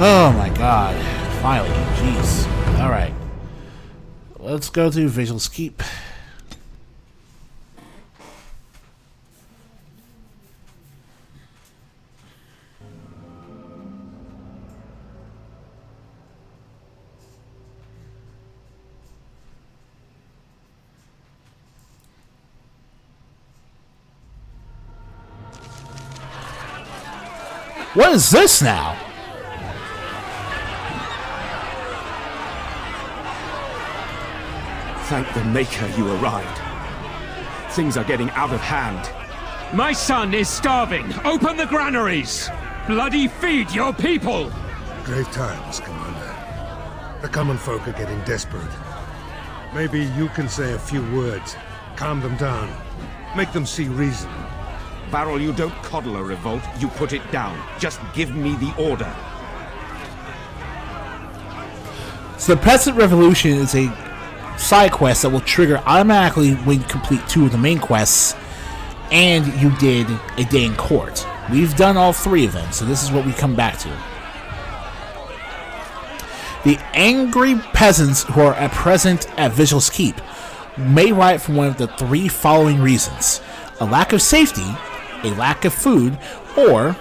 Oh my god. Finally. Jeez. Alright. Let's go to Vigil's Keep. What is this now? Thank the Maker you arrived. Things are getting out of hand. My son is starving. Open the granaries. Bloody feed your people. Grave times, Commander. The common folk are getting desperate. Maybe you can say a few words, calm them down, make them see reason. Barrel, you don't coddle a revolt, you put it down. Just give me the order. So the Peasant Revolution is a side quest that will trigger automatically when you complete 2 of the main quests, and you did a day in court. We've done all 3 of them, so this is what we come back to. The angry peasants who are at present at Vigil's Keep may riot for one of the 3 following reasons: a lack of safety, a lack of food, or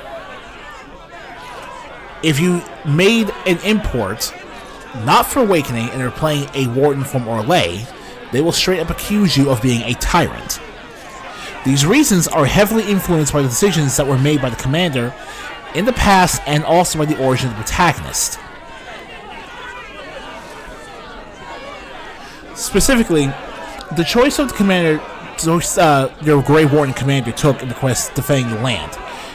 if you made an import not for Awakening and are playing a Warden from Orlais, they will straight up accuse you of being a tyrant. These reasons are heavily influenced by the decisions that were made by the commander in the past and also by the origin of the protagonist. Specifically, the choice of the commander, your Grey Warden commander took in the quest defending the land.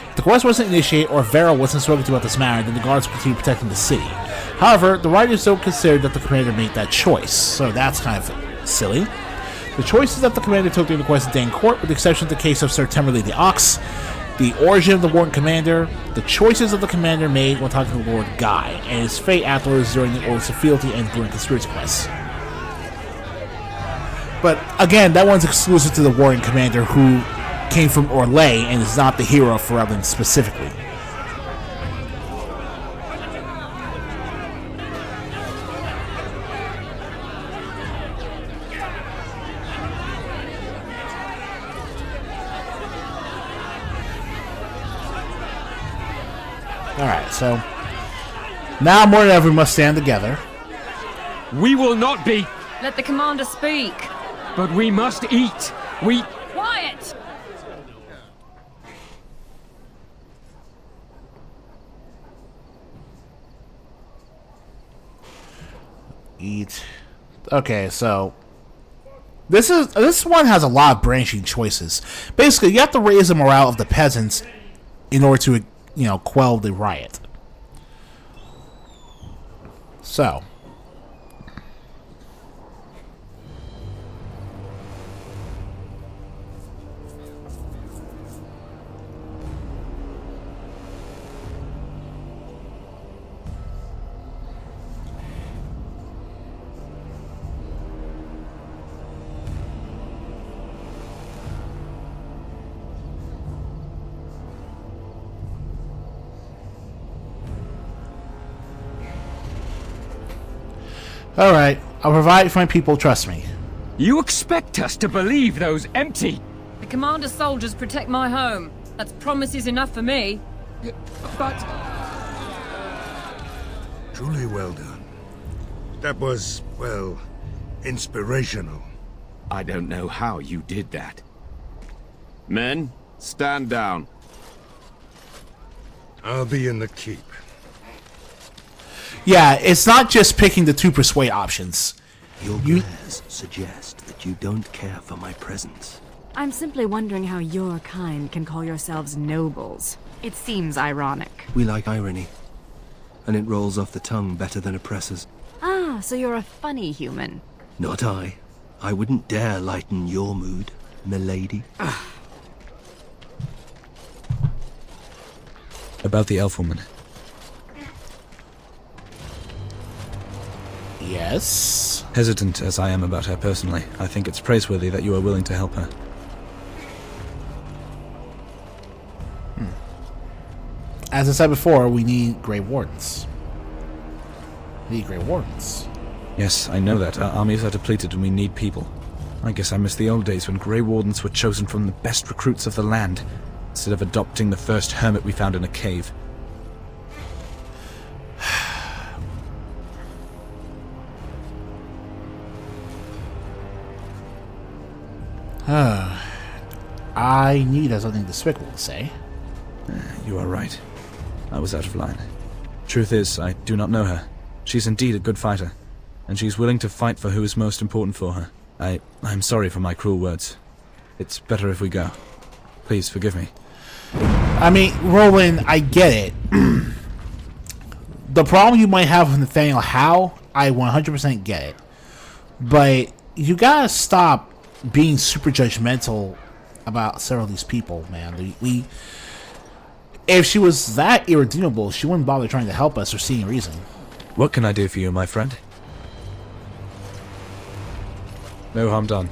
If the quest wasn't initiated or Vera wasn't spoken to about this matter, then the guards would continue protecting the city. However, the writers don't consider that the commander made that choice, so that's kind of silly. The choices that the commander took during the quest of Dane Court, with the exception of the case of Sir Temmerley the Ox, the origin of the Warden commander, the choices of the commander made when talking to the Lord Guy, and his fate afterwards during the Oaths of Fealty and during conspiracy quests. But again, that one's exclusive to the Warden commander who came from Orlais and is not the hero of Ferelden specifically. Alright, so now more than ever we must stand together. We will not be, Let the commander speak. but we must eat. We... Quiet! Eat. Okay, so this one has a lot of branching choices. Basically, you have to raise the morale of the peasants in order to, quell the riot. So, alright, I'll provide for my people, trust me. You expect us to believe those empty... The commander's soldiers protect my home. That's promises enough for me. But... Truly well done. That was, well, inspirational. I don't know how you did that. Men, stand down. I'll be in the keep. Yeah, it's not just picking the 2 persuade options. Your glares suggest that you don't care for my presence. I'm simply wondering how your kind can call yourselves nobles. It seems ironic. We like irony, and it rolls off the tongue better than oppressors. Ah, so you're a funny human. Not I. I wouldn't dare lighten your mood, milady. About the elf woman. Yes. Hesitant as I am about her personally, I think it's praiseworthy that you are willing to help her. As I said before, we need Grey Wardens. The Grey Wardens. Yes, I know that. Our armies are depleted and we need people. I guess I miss the old days when Grey Wardens were chosen from the best recruits of the land, instead of adopting the first hermit we found in a cave. I knew you had something despicable to say. You are right. I was out of line. Truth is, I do not know her. She's indeed a good fighter, and she's willing to fight for who is most important for her. I'm sorry for my cruel words. It's better if we go. Please forgive me. I mean, Roland, I get it. The problem you might have with Nathaniel Howe, I 100% get it. But you gotta stop being super judgmental about several of these people, man. If she was that irredeemable, she wouldn't bother trying to help us or seeing a reason. What can I do for you, my friend? No harm done.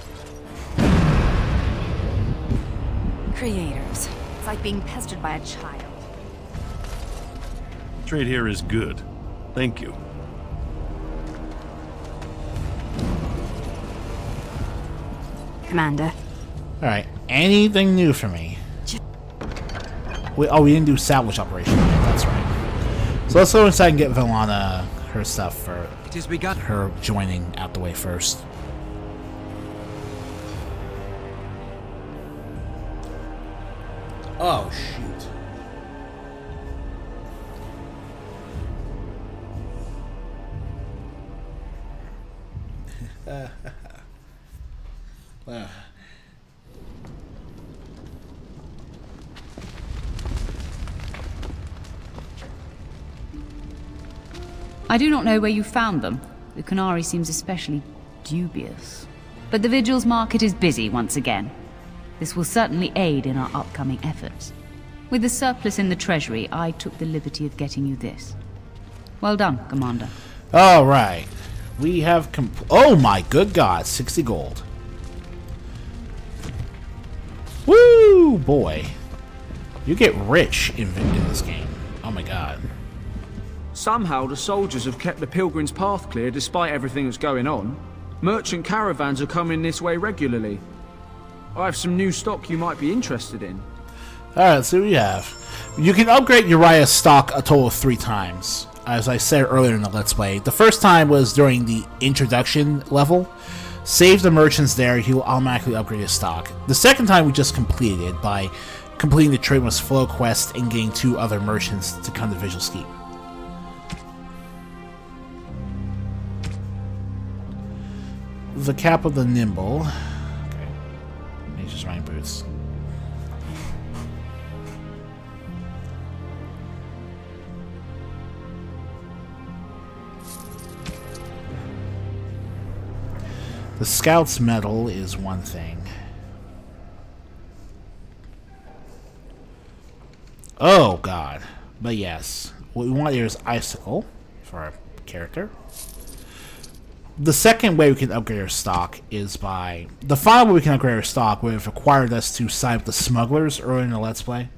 Creators. It's like being pestered by a child. Trade here is good. Thank you. Commander. Alright, anything new for me? We didn't do salvage operation yet, that's right. So let's go inside and get Velana her stuff for her joining out the way first. Oh, shoot. I do not know where you found them. The Canary seems especially dubious. But the Vigil's market is busy once again. This will certainly aid in our upcoming efforts. With the surplus in the treasury, I took the liberty of getting you this. Well done, Commander. Alright. We have oh my good god, 60 gold. Woo, boy. You get rich in this game. Oh my god. Somehow the soldiers have kept the pilgrim's path clear despite everything that's going on. Merchant caravans are coming this way regularly. I have some new stock you might be interested in. Alright, let's see what we have. You can upgrade Uriah's stock a total of 3 times. As I said earlier in the Let's Play. The first time was during the introduction level. Save the merchants there, he will automatically upgrade his stock. The second time we just completed it by completing the Trade Must Flow quest and getting 2 other merchants to come to Vigil's Keep. The Cap of the Nimble. Okay. Nature's Running Boots. The Scout's Medal is one thing. Oh, God. But yes. What we want here is Icicle for our character. The second way we can upgrade our stock is by... The final way we can upgrade our stock would have required us to side with the smugglers earlier in the Let's Play.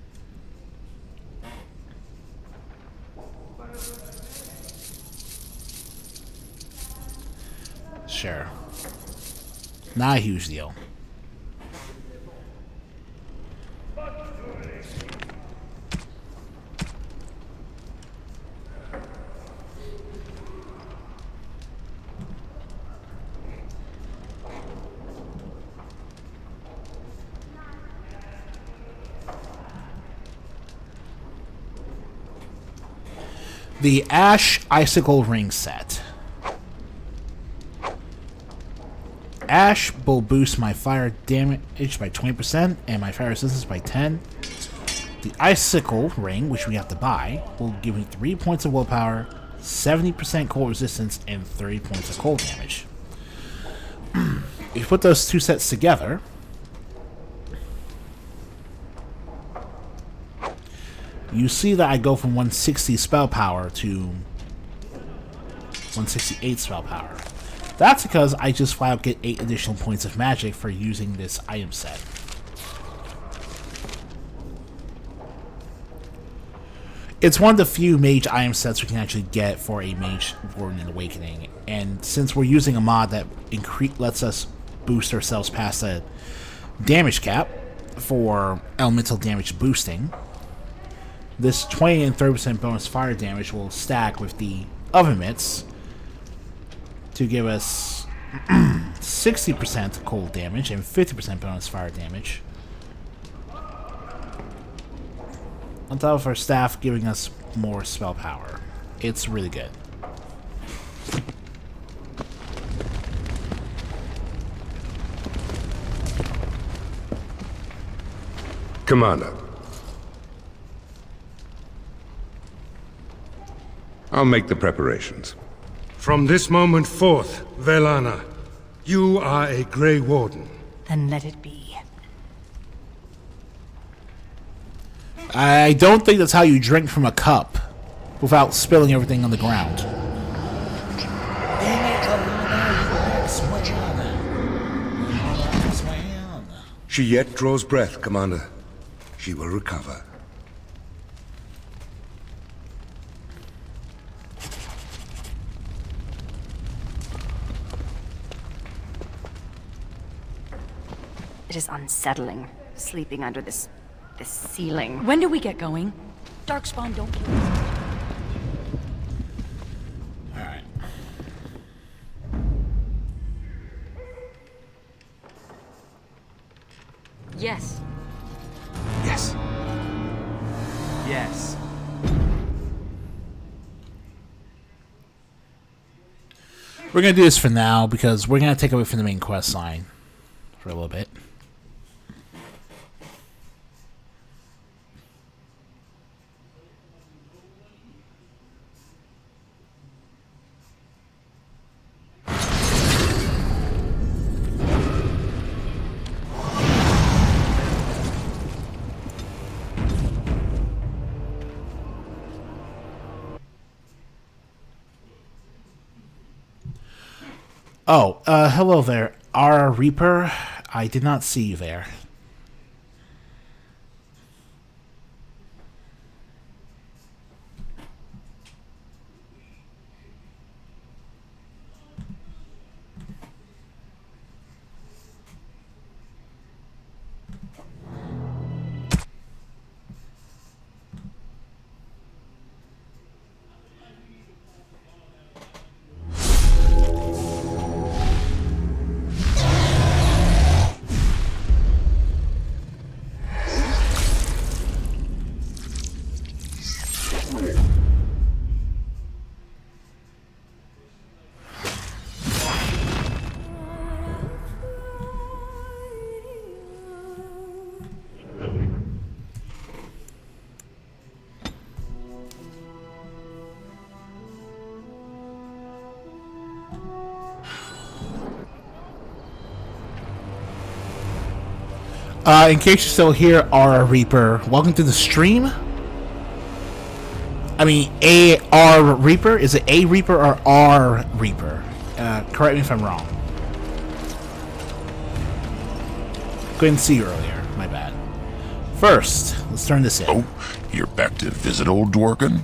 Sure. Not a huge deal. The Ash Icicle Ring Set. Ash will boost my fire damage by 20% and my fire resistance by 10. The Icicle Ring, which we have to buy, will give me 3 points of willpower, 70% cold resistance, and 30 points of cold damage. If you put those 2 sets together, you see that I go from 160 spell power to 168 spell power. That's because I just flat out get 8 additional points of magic for using this item set. It's one of the few mage item sets we can actually get for a Mage Warden in Awakening, and since we're using a mod that lets us boost ourselves past a damage cap for elemental damage boosting, this 20 and 30% bonus fire damage will stack with the oven mitts to give us 60% cold damage and 50% bonus fire damage, on top of our staff giving us more spell power. It's really good. Commander. I'll make the preparations. From this moment forth, Velana, you are a Grey Warden. Then let it be. I don't think that's how you drink from a cup without spilling everything on the ground. She yet draws breath, Commander. She will recover. It is unsettling, sleeping under this ceiling. When do we get going? Darkspawn don't kill us. Alright. Yes. Yes. Yes. We're gonna do this for now because we're gonna take away from the main quest line for a little bit. Oh, hello there. Our Reaper, I did not see you there. In case you're still here, our Reaper, welcome to the stream. I mean, A-R Reaper? Is it A Reaper or R Reaper? Correct me if I'm wrong. Couldn't see you earlier, my bad. First, let's turn this in. Oh, you're back to visit old Dworkin?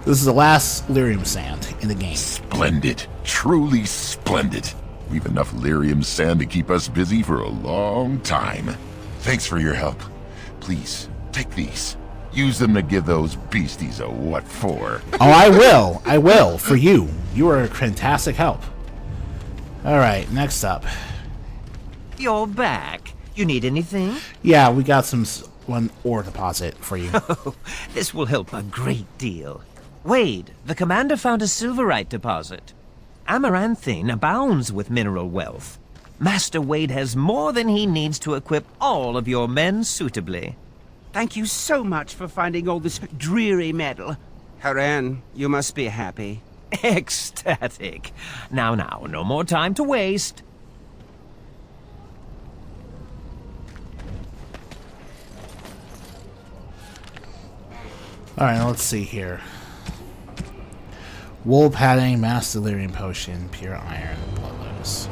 This is the last lyrium sand in the game. Splendid. Truly splendid. We've enough lyrium sand to keep us busy for a long time. Thanks for your help. Please, take these. Use them to give those beasties a what for. Oh, I will. I will. For you. You are a fantastic help. Alright, next up. You're back. You need anything? Yeah, we got one ore deposit for you. Oh, this will help a great deal. Wade, the commander found a silverite deposit. Amaranthine abounds with mineral wealth. Master Wade has more than he needs to equip all of your men suitably. Thank you so much for finding all this dreary metal. Haran, you must be happy. Ecstatic. Now, no more time to waste. Alright, let's see here. Wool padding, mass delirium potion, pure iron, blood lotus.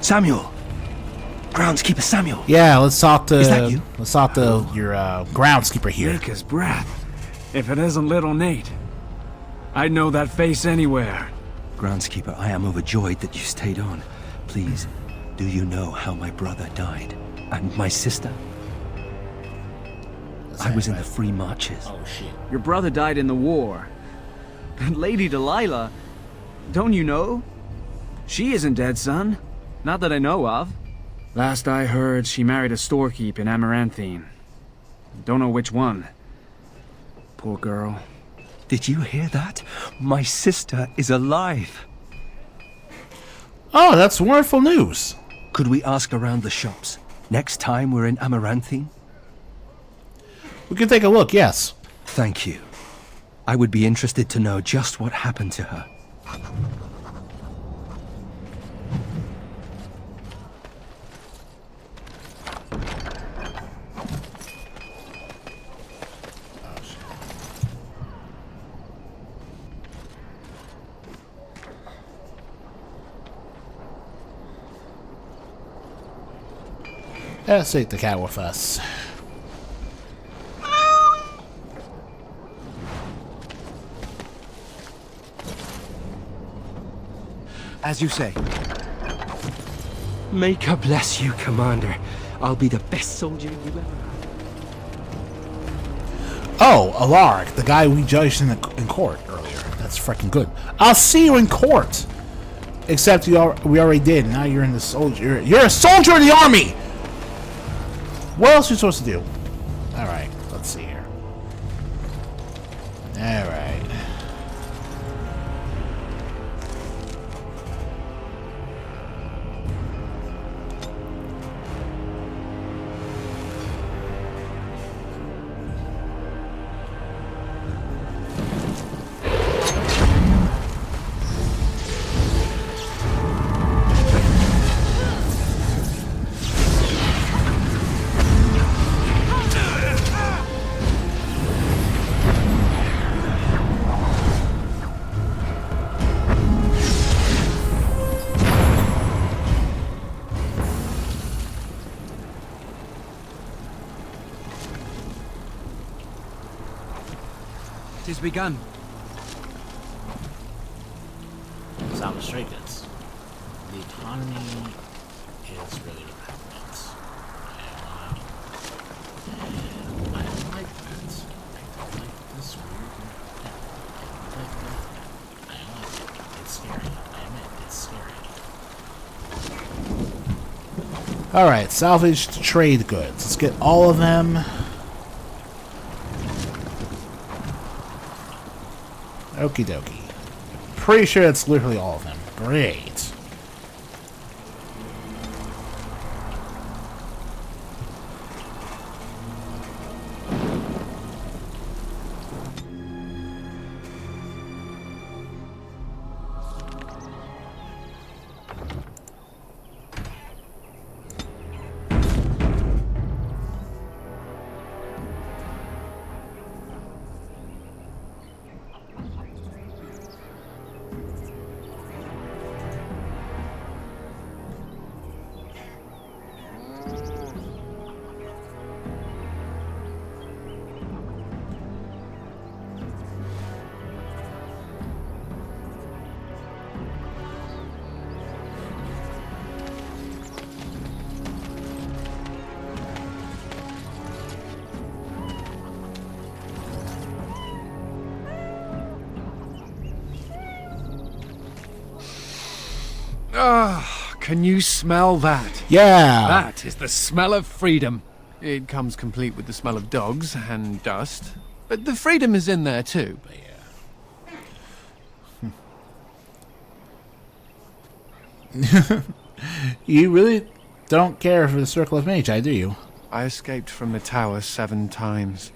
Samuel! Groundskeeper Samuel! Yeah, let's talk to... Is that you? Let's talk to your groundskeeper here. Maker's breath. If it isn't little Nate. I'd know that face anywhere. Groundskeeper, I am overjoyed that you stayed on. Please, do you know how my brother died? And my sister? I was in the Free Marches. Oh, shit. Your brother died in the war. And Lady Delilah, don't you know? She isn't dead, son. Not that I know of. Last I heard, she married a storekeep in Amaranthine. Don't know which one. Poor girl. Did you hear that? My sister is alive. Oh, that's wonderful news. Could we ask around the shops? Next time we're in Amaranthine? We can take a look, yes. Thank you. I would be interested to know just what happened to her. Let's take the cat with us. As you say. May God bless you, Commander. I'll be the best soldier you ever had. Oh, Alark, the guy we judged in court earlier. That's freaking good. I'll see you in court. Except we already did. Now you're in the soldier. You're a soldier in the army. What else are you supposed to do? All right, let's see here. All right. Tis begun. Sound of stray goods. The economy is really rampant. I don't like that. I don't like this weird. I don't like that. I don't like it. It's scary. I admit, it's scary. Alright, salvaged trade goods. Let's get all of them. Okie dokie. Pretty sure that's literally all of them. Great. Ah, can you smell that? Yeah. That is the smell of freedom. It comes complete with the smell of dogs and dust. But the freedom is in there too. You really don't care for the Circle of Magi, do you? I escaped from the tower 7 times.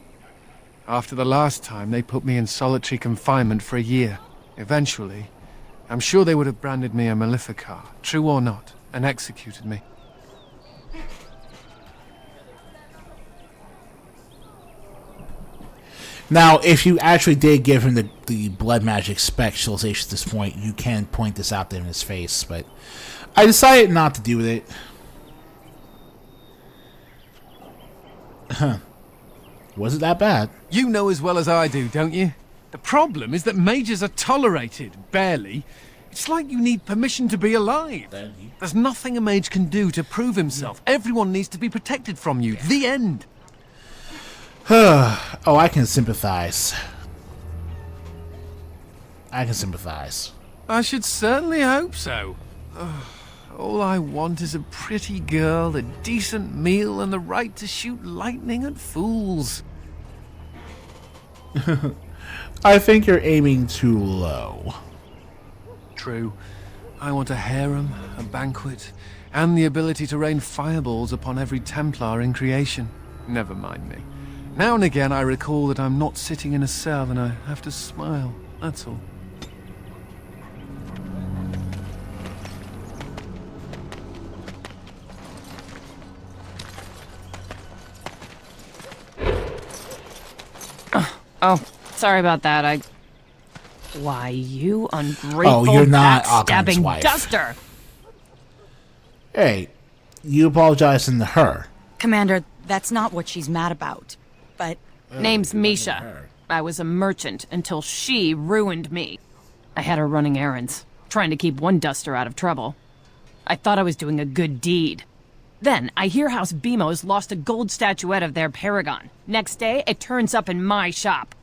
After the last time, they put me in solitary confinement for a year. Eventually, I'm sure they would have branded me a Maleficar, true or not, and executed me. Now, if you actually did give him the blood magic specialization at this point, you can point this out to him in his face, but I decided not to deal with it. Huh. Was it that bad? You know as well as I do, don't you? The problem is that mages are tolerated, barely. It's like you need permission to be alive. There's nothing a mage can do to prove himself. Everyone needs to be protected from you. The end. Oh, I can sympathize. I can sympathize. I should certainly hope so. All I want is a pretty girl, a decent meal, and the right to shoot lightning at fools. I think you're aiming too low. True. I want a harem, a banquet, and the ability to rain fireballs upon every Templar in creation. Never mind me. Now and again I recall that I'm not sitting in a cell and I have to smile, that's all. Oh, sorry about that. Why, you ungrateful, you're not backstabbing Occam's wife. duster! Hey, you apologizing to her. Commander, that's not what she's mad about. But... Name's Misha. I was a merchant until she ruined me. I had her running errands, trying to keep one duster out of trouble. I thought I was doing a good deed. Then, I hear House Bimo's lost a gold statuette of their paragon. Next day, it turns up in my shop.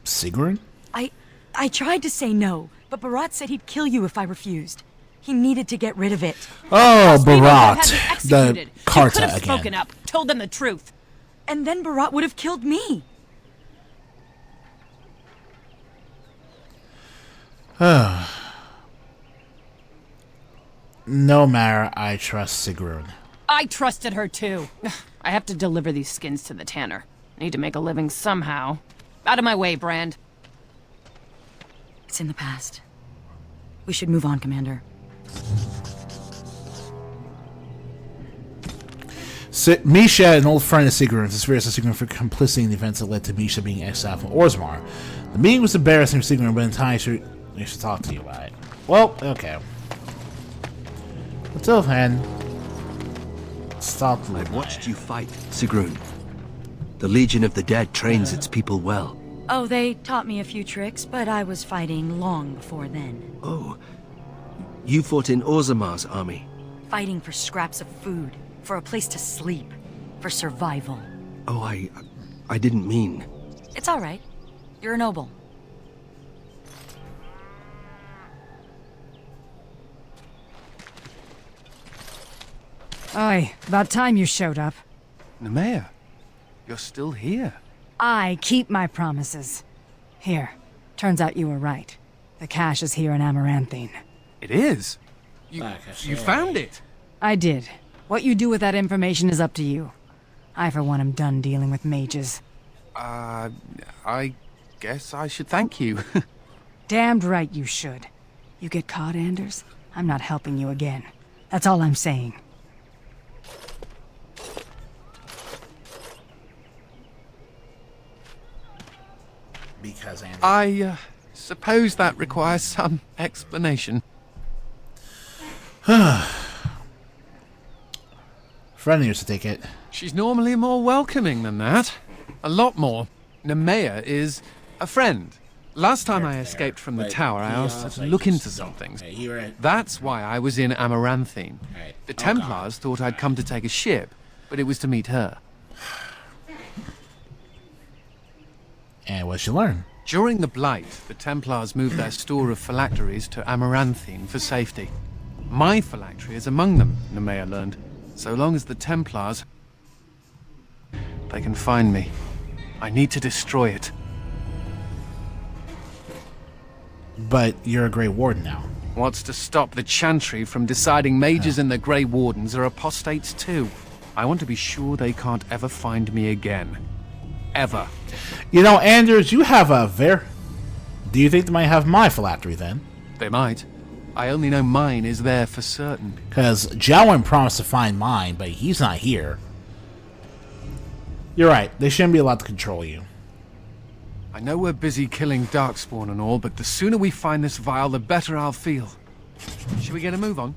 Sigrun? I tried to say no, but Barat said he'd kill you if I refused. He needed to get rid of it. Oh, Barat. The You could Carta have spoken again. up, told them the truth. And then Barat would have killed me. No matter, I trust Sigrun. I trusted her too. I have to deliver these skins to the tanner. Need to make a living somehow. Out of my way, Brand. It's in the past. We should move on, Commander. Misha, an old friend of Sigrun's, is furious at Sigrun for complicity in the events that led to Misha being exiled from Orzammar. The meeting was embarrassing for Sigrun, but in time I should talk to you about it. Well, okay. Until then, stop. I've watched you fight, Sigrun. The Legion of the Dead trains its people well. Oh, they taught me a few tricks, but I was fighting long before then. Oh, you fought in Orzammar's army? Fighting for scraps of food, for a place to sleep, for survival. Oh, I didn't mean... It's all right. You're a noble. Oi, about time you showed up. Nemea, you're still here. I keep my promises. Here, turns out you were right. The cache is here in Amaranthine. It is? You found it? I did. What you do with that information is up to you. I, for one, am done dealing with mages. I guess I should thank you. Damned right you should. You get caught, Anders? I'm not helping you again. That's all I'm saying. Because Anders... I suppose that requires some explanation. Friendly used to take it. She's normally more welcoming than that. A lot more. Nemea is a friend. Last time I escaped from the tower, I asked her to look into some things. That's why I was in Amaranthine. The Templars thought I'd come to take a ship, but it was to meet her. And what'd you learn? During the Blight, the Templars moved their store of phylacteries to Amaranthine for safety. My phylactery is among them, Nemea learned. So long as the Templars... they can find me. I need to destroy it. But you're a Grey Warden now. What's to stop the Chantry from deciding mages and the Grey Wardens are apostates too? I want to be sure they can't ever find me again. Ever. You know, Anders, you have a Do you think they might have my phylactery then? They might. I only know mine is there for certain. Because Jowan promised to find mine, but he's not here. You're right, they shouldn't be allowed to control you. I know we're busy killing Darkspawn and all, but the sooner we find this vial, the better I'll feel. Should we get a move on?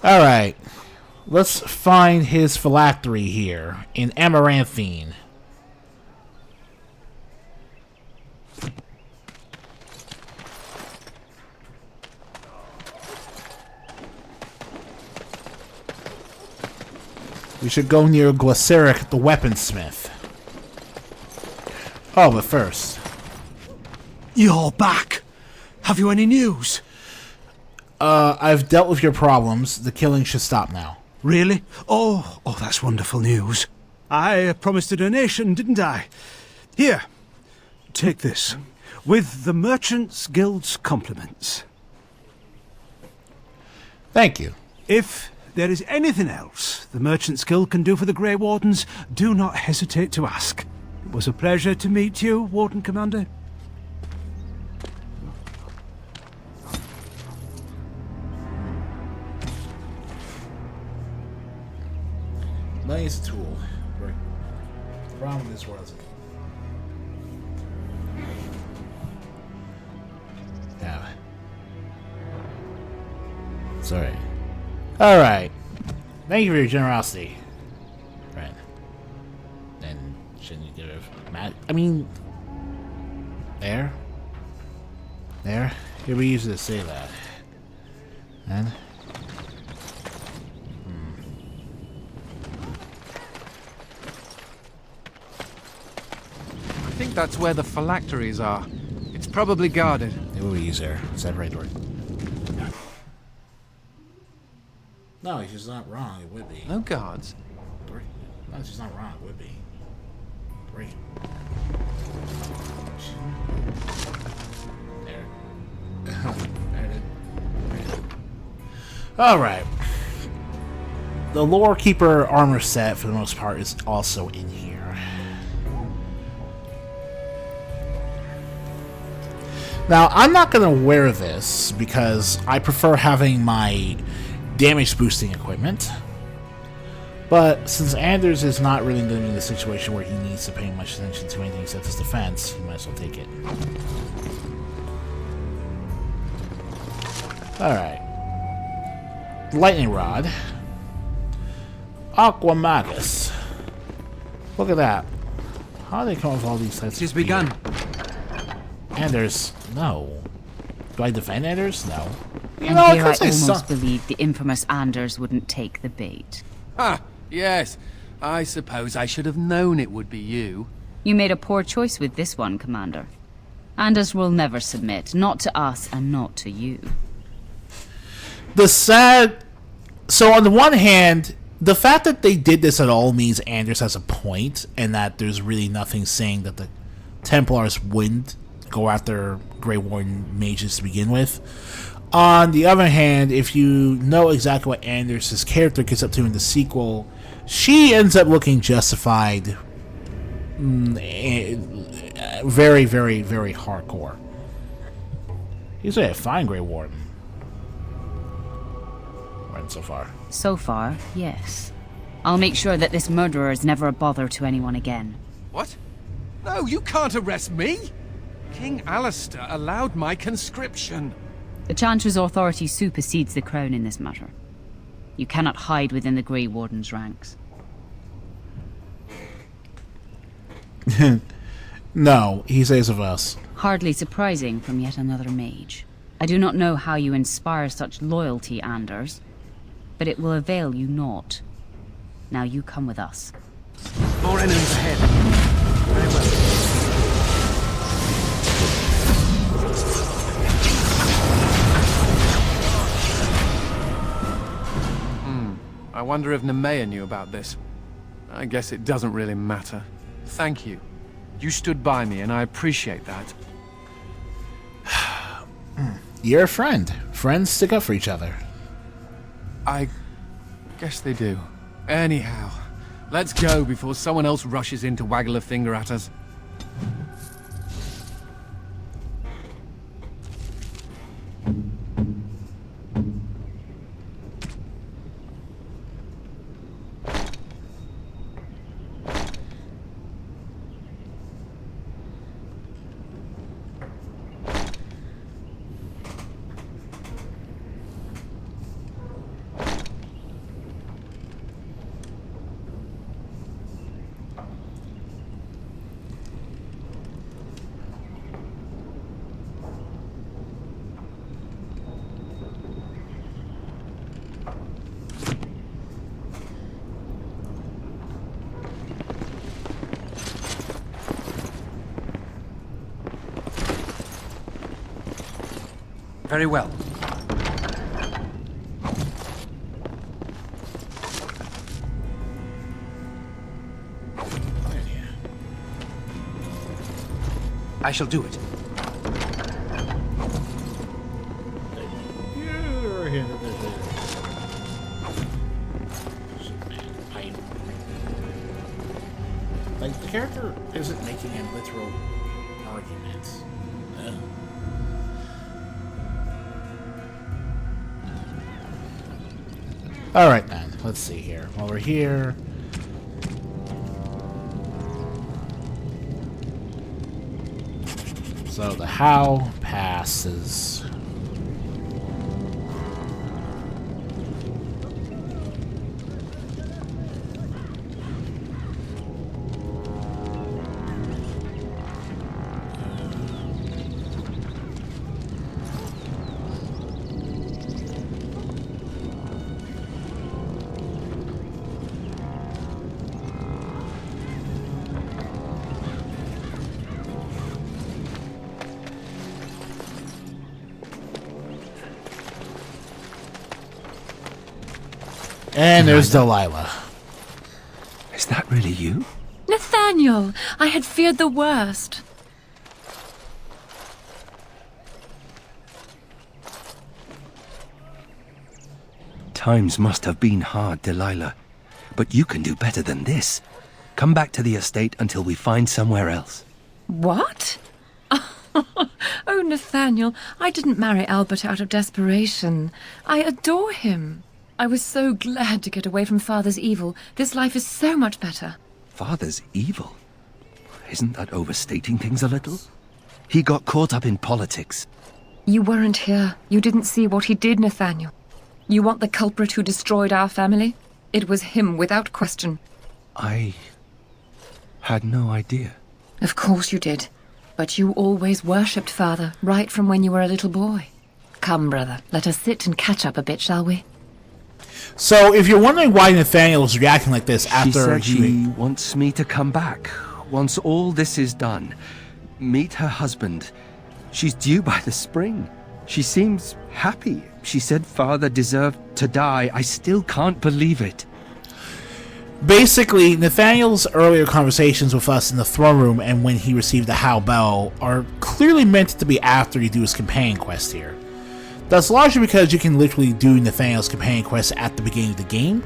Alright. Let's find his phylactery here in Amaranthine. We should go near Glyceric the weaponsmith. Oh, but first... You're back! Have you any news? I've dealt with your problems. The killing should stop now. Really? Oh, that's wonderful news. I promised a donation, didn't I? Here, take this. With the Merchants Guild's compliments. Thank you. If there is anything else the Merchants Guild can do for the Grey Wardens, do not hesitate to ask. It was a pleasure to meet you, Warden Commander. Nice tool. Right. The problem with this was... Yeah. Sorry. Alright. Thank you for your generosity. Right. Then, shouldn't you give it... I mean... There? There? Here we usually say that. And... I think that's where the phylacteries are. It's probably guarded. It would be easier. Separate door. No, she's not wrong. It would be. No guards? No, she's not wrong. It would be. Three. There. Alright. The Lore Keeper armor set, for the most part, is also in here. Now, I'm not going to wear this because I prefer having my damage boosting equipment. But since Anders is not really going to be in the situation where he needs to pay much attention to anything except his defense, he might as well take it. Alright. Lightning Rod. Aqua Magus. Look at that. How do they come up with all these types of begun. Anders, no. Do I defend Anders? No. And here I almost believed the infamous Anders wouldn't take the bait. Ah, yes. I suppose I should have known it would be you. You made a poor choice with this one, Commander. Anders will never submit, not to us and not to you. So on the one hand, the fact that they did this at all means Anders has a point, and that there's really nothing saying that the Templars wouldn't go after Grey Warden mages to begin with. On the other hand, if you know exactly what Anders' character gets up to in the sequel, she ends up looking justified. Very, very, very hardcore. He's a fine Grey Warden. Right so far. So far, yes. I'll make sure that this murderer is never a bother to anyone again. What? No, you can't arrest me! King Alistair allowed my conscription. The Chantry's authority supersedes the Crown in this matter. You cannot hide within the Grey Warden's ranks. No, he says of us. Hardly surprising from yet another mage. I do not know how you inspire such loyalty, Anders, but it will avail you naught. Now you come with us. More enemies ahead. Very well. I wonder if Nemea knew about this. I guess it doesn't really matter. Thank you. You stood by me, and I appreciate that. You're a friend. Friends stick up for each other. I guess they do. Anyhow, let's go before someone else rushes in to waggle a finger at us. Very well. I shall do it. Like, the character isn't making a literal argument. Alright then, let's see here. While we're here... So the how passes. And there's Delilah. Is that really you? Nathaniel, I had feared the worst. Times must have been hard, Delilah. But you can do better than this. Come back to the estate until we find somewhere else. What? Oh, Nathaniel, I didn't marry Albert out of desperation. I adore him. I was so glad to get away from Father's evil. This life is so much better. Father's evil? Isn't that overstating things a little? He got caught up in politics. You weren't here. You didn't see what he did, Nathaniel. You want the culprit who destroyed our family? It was him, without question. I had no idea. Of course you did. But you always worshipped Father, right from when you were a little boy. Come, brother, let us sit and catch up a bit, shall we? So, if you're wondering why Nathaniel is reacting like this after she wants me to come back. Once all this is done, meet her husband. She's due by the spring. She seems happy. She said Father deserved to die. I still can't believe it. Basically, Nathaniel's earlier conversations with us in the throne room and when he received the How Bell are clearly meant to be after you do his companion quest here. That's largely because you can literally do Nathaniel's companion quest at the beginning of the game.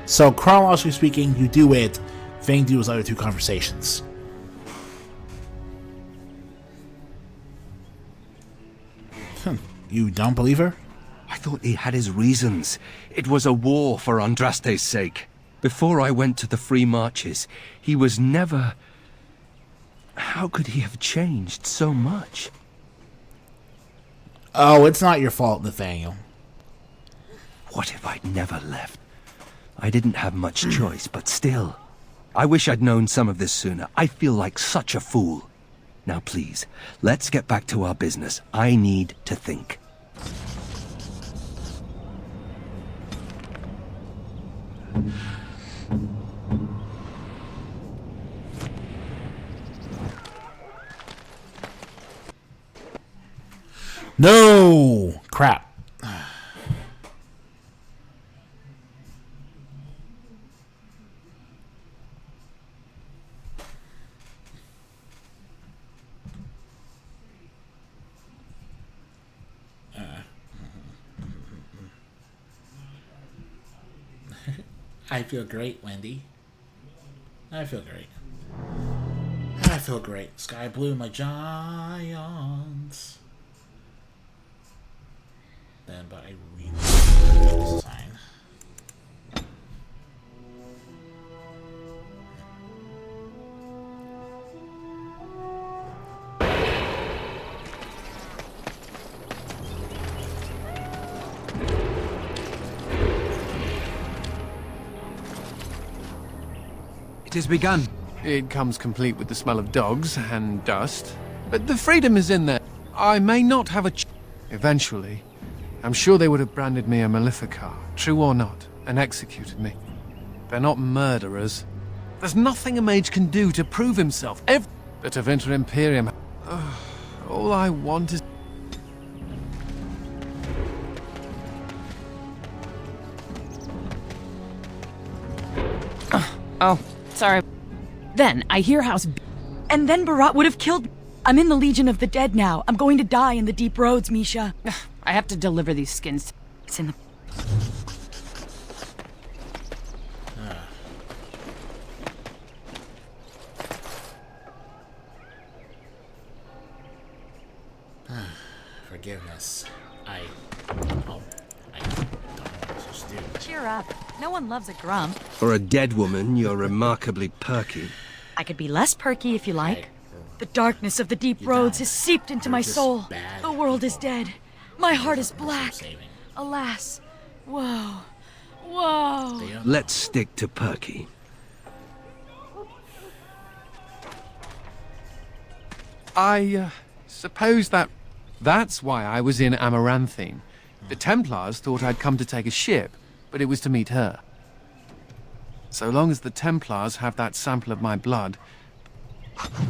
So, chronologically speaking, you do it, then do his other two conversations. You don't believe her? I thought he had his reasons. It was a war for Andraste's sake. Before I went to the Free Marches, he was never... How could he have changed so much? Oh, it's not your fault, Nathaniel. What if I'd never left? I didn't have much choice, but still. I wish I'd known some of this sooner. I feel like such a fool. Now please, let's get back to our business. I need to think. No! Crap. I feel great, Wendy. I feel great. I feel great. Sky blue, my giants. Then, but I really like this design. It has begun. It comes complete with the smell of dogs and dust. But the freedom is in there. I may not have a eventually. I'm sure they would have branded me a Maleficar, true or not, and executed me. They're not murderers. There's nothing a mage can do to prove himself. But of Inter Imperium, all I want is... Oh, sorry. Then, I hear House... And then Barat would have killed me. I'm in the Legion of the Dead now. I'm going to die in the deep roads, Misha. I have to deliver these skins. It's in the... Forgiveness. I don't know what I'm supposed to do. Cheer up. No one loves a grump. For a dead woman, you're remarkably perky. I could be less perky if you like. The darkness of the deep roads has seeped into my soul. The world is dead. My heart is black. Alas. Whoa. Whoa. Let's stick to perky. I suppose that's why I was in Amaranthine. The Templars thought I'd come to take a ship, but it was to meet her. So long as the Templars have that sample of my blood,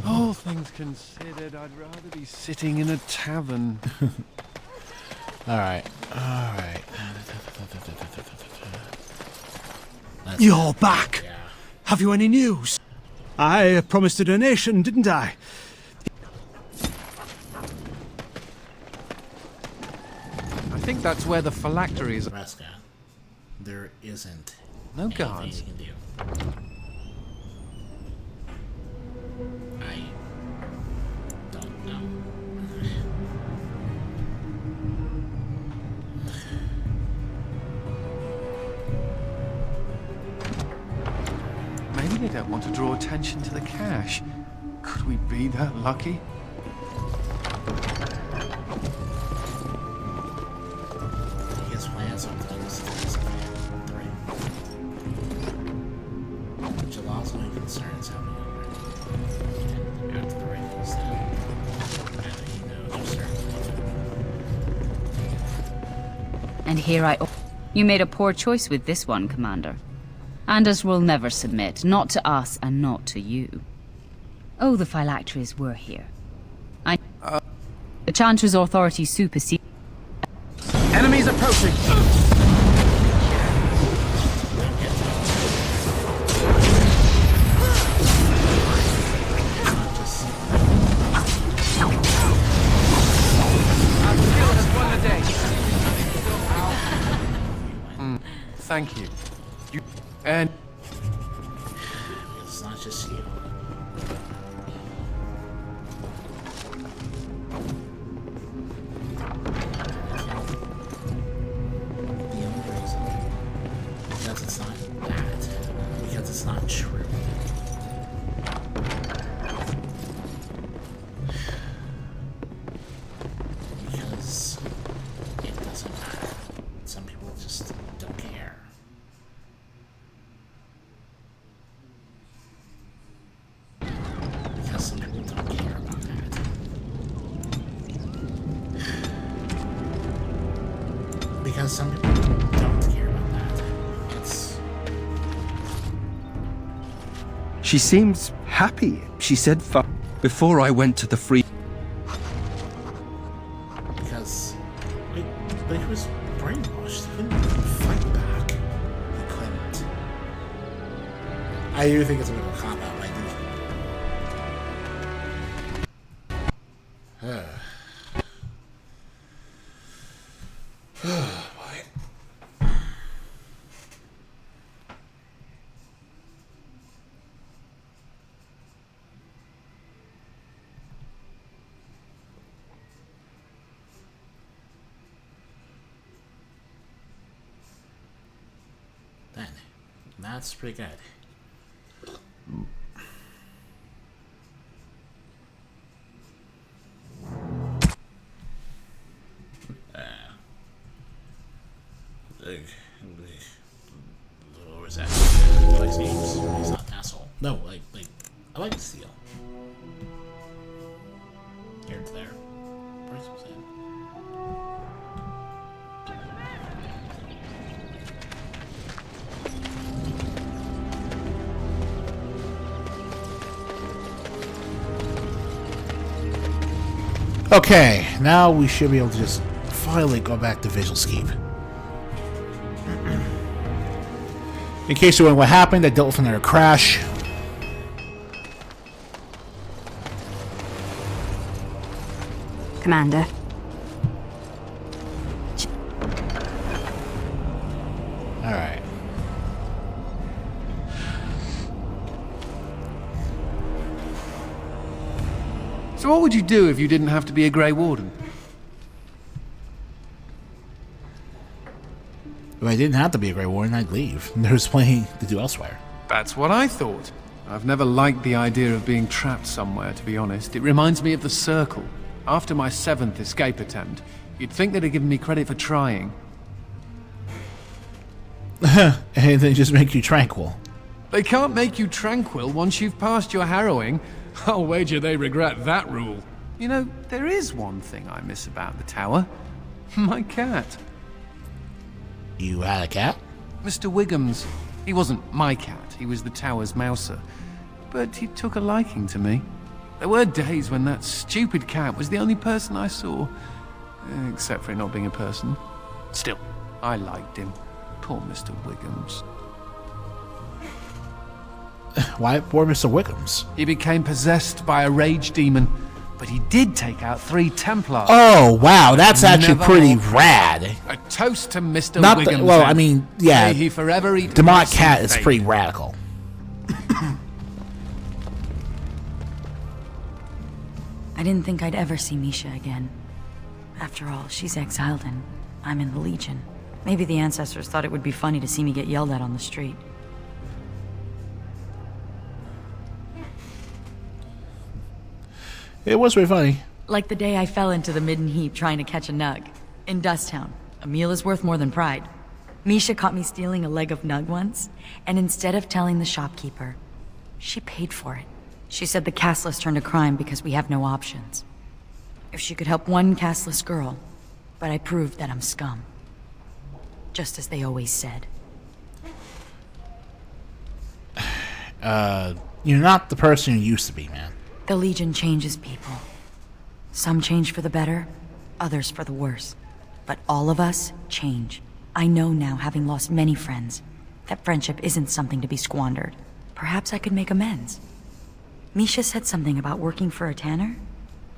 all things considered, I'd rather be sitting in a tavern. Alright. You're back! Yeah. Have you any news? I promised a donation, didn't I? I think that's where the phylactery is. Nebraska. There isn't no guards. You can do. I don't know. Maybe they don't want to draw attention to the cash. Could we be that lucky? His plans are which allows my concerns having and after the rifles and he knows are certain. And here You made a poor choice with this one, Commander. Anders will never submit, not to us and not to you. Oh, the phylacteries were here. The Chantress authority supersede. Enemies approaching! Thank you. And it's not just you. The only reason, because it's not that, because it's not true. Because it doesn't matter. Some people just don't care. Because some people don't care about that. Because some people don't care about that. It's... She seems happy. She said before I went to the free... Because... But he was brainwashed. He couldn't fight back. He couldn't. I do think it's a bit of a cop-out, but I do. Oh, boy. Then, that's pretty good. What was that? He likes games. He's not an asshole. No, like I like the seal. Here it's there. Price was in. Okay, now we should be able to just finally go back to Vigilance Keep. In case you're wondering what happened, I dealt with another crash. Commander. Alright. So what would you do if you didn't have to be a Grey Warden? If I didn't have to be a Grey Warden, I'd leave. There's plenty to do elsewhere. That's what I thought. I've never liked the idea of being trapped somewhere, to be honest. It reminds me of the Circle. After my 7th escape attempt, you'd think they'd have given me credit for trying. And then just make you tranquil. They can't make you tranquil once you've passed your harrowing. I'll wager they regret that rule. You know, there is one thing I miss about the tower. My cat. You had a cat? Mr. Wiggums. He wasn't my cat, he was the tower's mouser. But he took a liking to me. There were days when that stupid cat was the only person I saw. Except for it not being a person. Still, I liked him. Poor Mr. Wiggums. Why poor Mr. Wiggums? He became possessed by a rage demon, but he did take out 3 Templars. Oh, wow, that's actually pretty rad. A toast to Mr. Not Wiggums. the, well, I mean, yeah, May he forever eat demonic rice cat and is bacon. pretty radical. I didn't think I'd ever see Misha again. After all, she's exiled and I'm in the Legion. Maybe the ancestors thought it would be funny to see me get yelled at on the street. It was pretty funny. Like the day I fell into the midden heap trying to catch a nug. In Dusttown, a meal is worth more than pride. Misha caught me stealing a leg of nug once, and instead of telling the shopkeeper, she paid for it. She said the castless turned to crime because we have no options. If she could help one castless girl, but I proved that I'm scum. Just as they always said. You're not the person you used to be, man. The Legion changes people. Some change for the better, others for the worse. But all of us change. I know now, having lost many friends, that friendship isn't something to be squandered. Perhaps I could make amends. Misha said something about working for a tanner.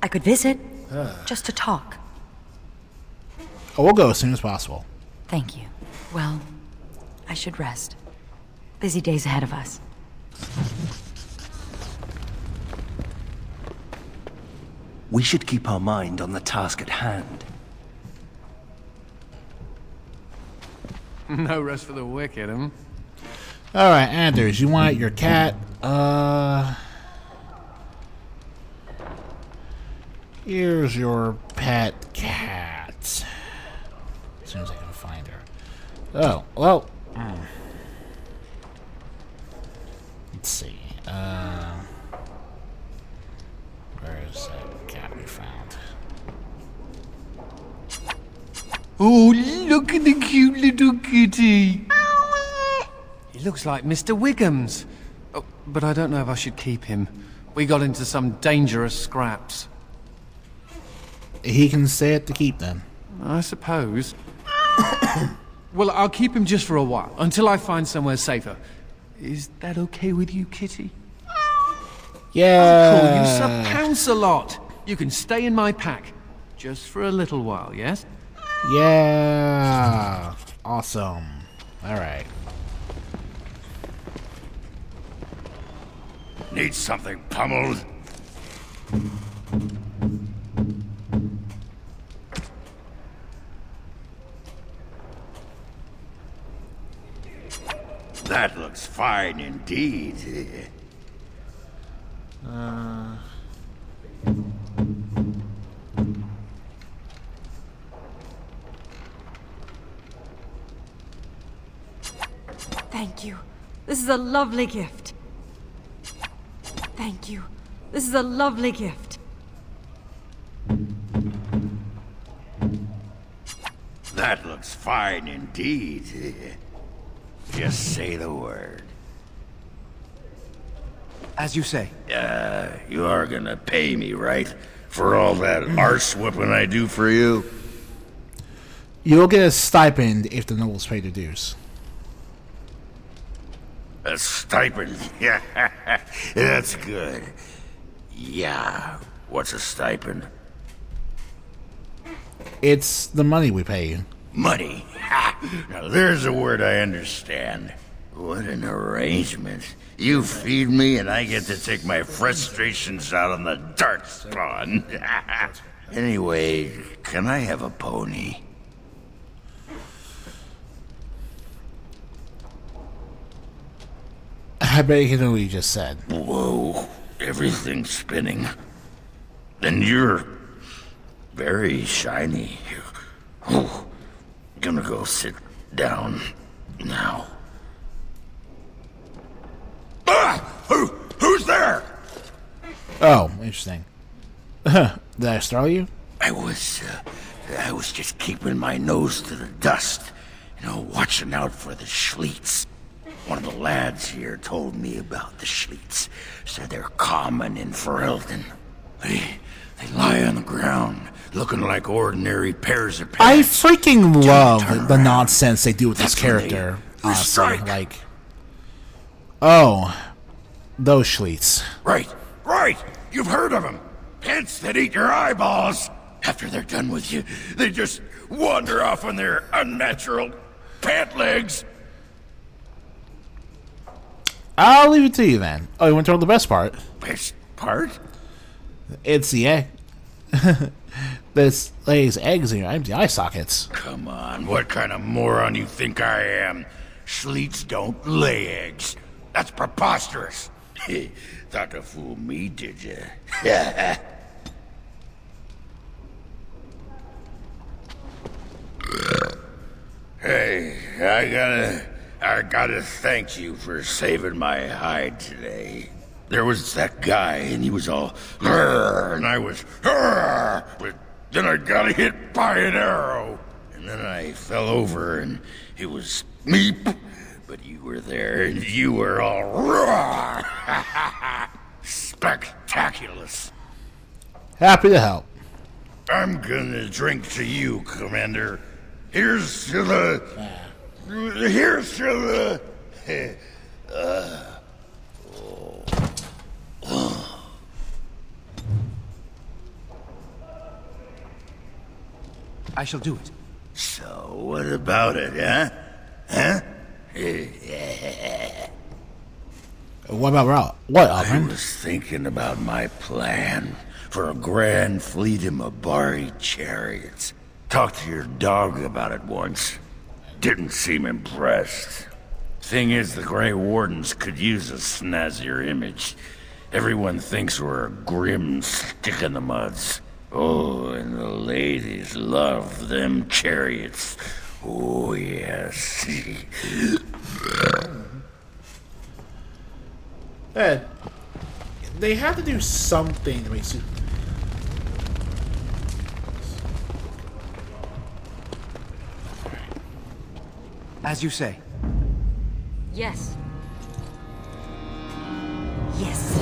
I could visit, just to talk. Oh, we'll go as soon as possible. Thank you. Well, I should rest. Busy days ahead of us. We should keep our mind on the task at hand. No rest for the wicked, huh? Alright, Anders, you want your cat? Here's your pet cat. As soon as I can find her. Oh, well. Let's see. Where's that cat we found? Oh, look at the cute little kitty. He looks like Mr. Wiggums. Oh, but I don't know if I should keep him. We got into some dangerous scraps. He can stay at the keep then. I suppose. Well, I'll keep him just for a while, until I find somewhere safer. Is that okay with you, kitty? Yeah. I'll call you Sir Pounce-a-lot. You can stay in my pack. Just for a little while, yes? Yeah. Awesome. Alright. Need something pummeled? That looks fine indeed. Thank you. This is a lovely gift. Thank you. This is a lovely gift. That looks fine indeed. Just say the word. As you say. You are gonna pay me, right? For all that arse whooping I do for you? You'll get a stipend if the nobles pay their dues. A stipend. Yeah, that's good. Yeah, what's a stipend? It's the money we pay you. Money. Now there's a word I understand. What an arrangement. You feed me and I get to take my frustrations out on the dark spawn. Anyway, can I have a pony? I bet you know what you just said. Whoa, everything's spinning. And you're very shiny. Oh, gonna go sit down now. Who's there? Oh, interesting. Did I startle you? I was just keeping my nose to the dust, watching out for the Schliets. One of the lads here told me about the Schliets. Said they're common in Ferelden. They lie on the ground, looking like ordinary pairs of pants. I freaking love the nonsense they do with this character. Honestly, like, oh, those Schliets. Right. You've heard of them. Pants that eat your eyeballs. After they're done with you, they just wander off on their unnatural pant legs. I'll leave it to you then. Oh, you went to the best part. Best part? It's the egg. This lays eggs in your empty eye sockets. Come on, what kind of moron you think I am? Schliets don't lay eggs. That's preposterous. Thought to fool me, did you? Hey, I gotta thank you for saving my hide today. There was that guy, and he was all, and I was, but then I got hit by an arrow, and then I fell over, and it was meep, but you were there, and you were all, spectaculous. Happy to help. I'm gonna drink to you, Commander. Here's to the... I shall do it. So, what about it, huh? What about Rob? What, I Alvin? was thinking about my plan for a grand fleet of Mabari chariots. Talked to your dog about it once. Didn't seem impressed. Thing is, the Grey Wardens could use a snazzier image. Everyone thinks we're a grim stick-in-the-muds. Oh, and the ladies love them chariots. Oh, yes. Ed, they have to do something to make you... As you say. Yes. Yes.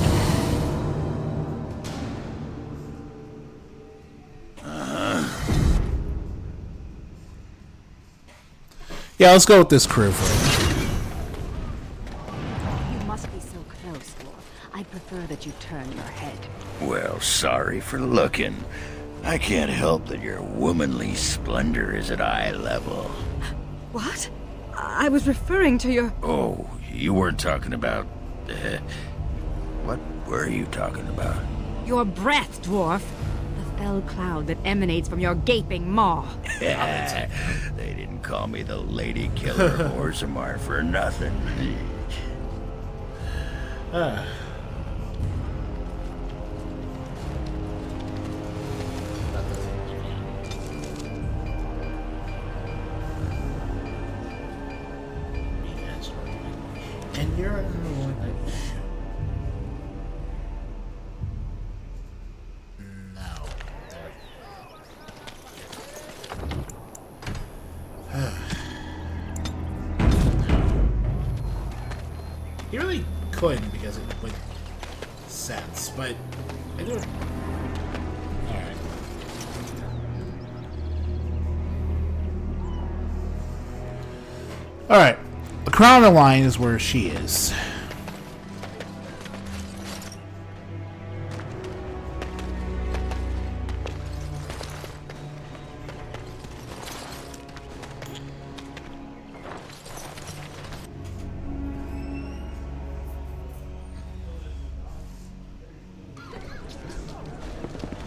Yeah, let's go with this crew for it. You must be so close, Dwarf. I prefer that you turn your head. Well, sorry for looking. I can't help that your womanly splendor is at eye level. What? I was referring to your... Oh, you weren't talking about... what were you talking about? Your breath, Dwarf. The fell cloud that emanates from your gaping maw. They didn't call me the Lady Killer of Orzammar for nothing. And you're no. He really couldn't because it would sense, but I do it. Alright. Alright. The crown of the line is where she is.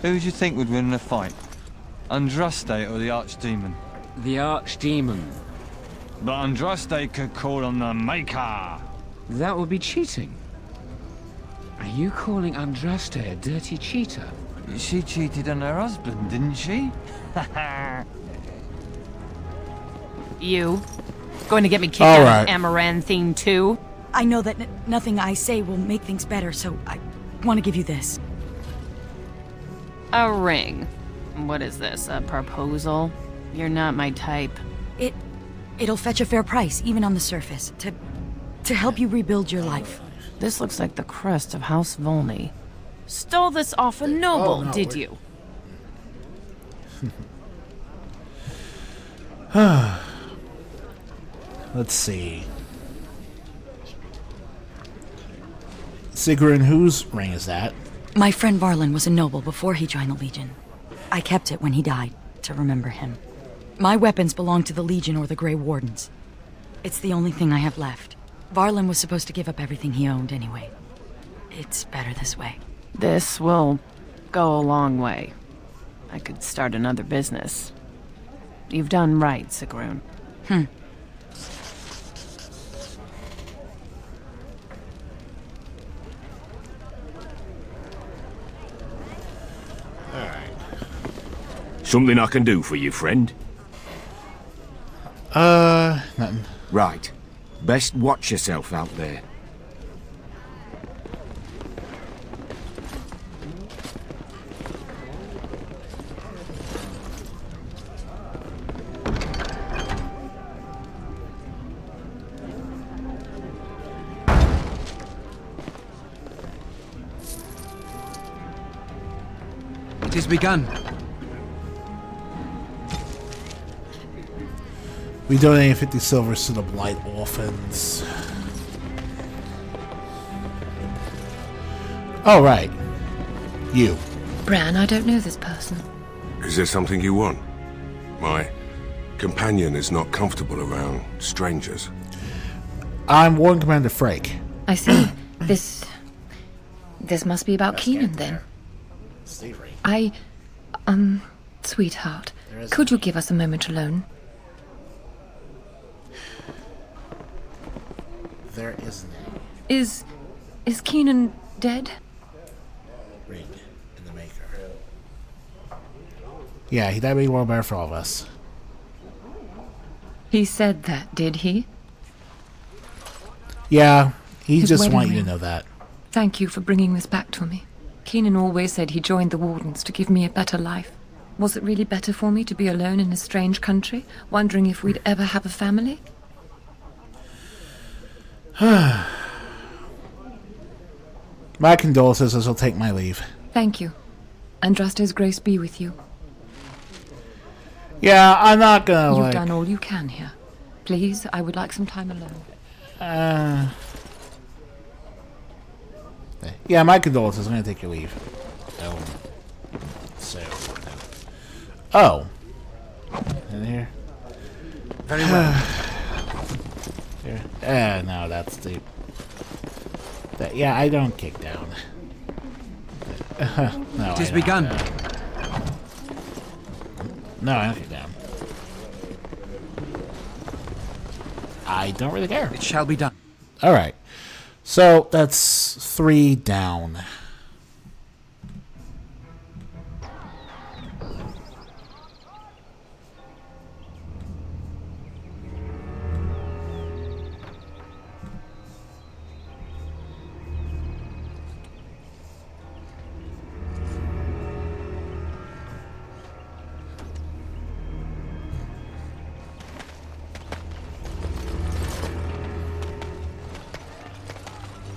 Who do you think would win in a fight? Andraste or the Archdemon? The Archdemon. But Andraste could call on the Maker. That would be cheating. Are you calling Andraste a dirty cheater? She cheated on her husband, didn't she? You? Going to get me kicked All out right. of Amaranthine too? I know that nothing I say will make things better, so I want to give you this. A ring. What is this, a proposal? You're not my type. It'll fetch a fair price, even on the surface, to help you rebuild your life. This looks like the crest of House Volney. Stole this off a noble, no, did you? Let's see. Sigrun, whose ring is that? My friend Varlin was a noble before he joined the Legion. I kept it when he died, to remember him. My weapons belong to the Legion or the Grey Wardens. It's the only thing I have left. Varlin was supposed to give up everything he owned anyway. It's better this way. This will go a long way. I could start another business. You've done right, Sigrun. Something I can do for you, friend? Nothing. Right. Best watch yourself out there. It is begun. We donated 50 silvers to the Blight Orphans. Oh, right. You. Bran, I don't know this person. Is there something you want? My companion is not comfortable around strangers. I'm Warden Commander Frake. I see. This must be about Keenan, then. Slavery. Sweetheart, could you give us a moment alone? There isn't. Is Keenan dead? Ring in the maker. Yeah, he died being well better for all of us. He said that, did he? Yeah, he His just wedding want you to ring. know that. Thank you for bringing this back to me. Keenan always said he joined the Wardens to give me a better life. Was it really better for me to be alone in a strange country, wondering if we'd ever have a family? My condolences as I'll take my leave. Thank you. Andraste's grace be with you. Yeah, I'm not gonna You've done all you can here. Please, I would like some time alone. Yeah, my condolences. I'm gonna take your leave. Oh. In here? Very well. Here. No, that's the... yeah, I don't kick down. No, It is I don't. begun. No, I don't kick down. I don't really care. It shall be done. Alright. So, that's 3 down.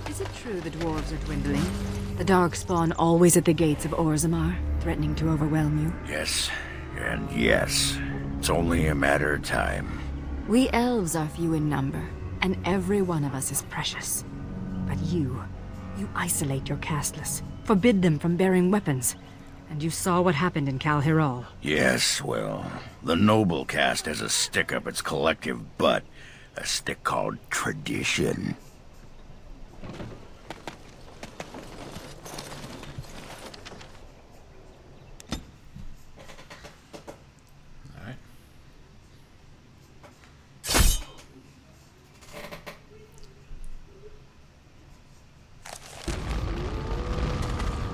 Is it true the dwarves are dwindling? The Darkspawn always at the gates of Orzammar, threatening to overwhelm you? Yes, and yes. It's only a matter of time. We elves are few in number, and every one of us is precious. But you isolate your casteless, forbid them from bearing weapons. And you saw what happened in Cal Hiral. Yes, well, the noble caste has a stick up its collective butt. A stick called tradition.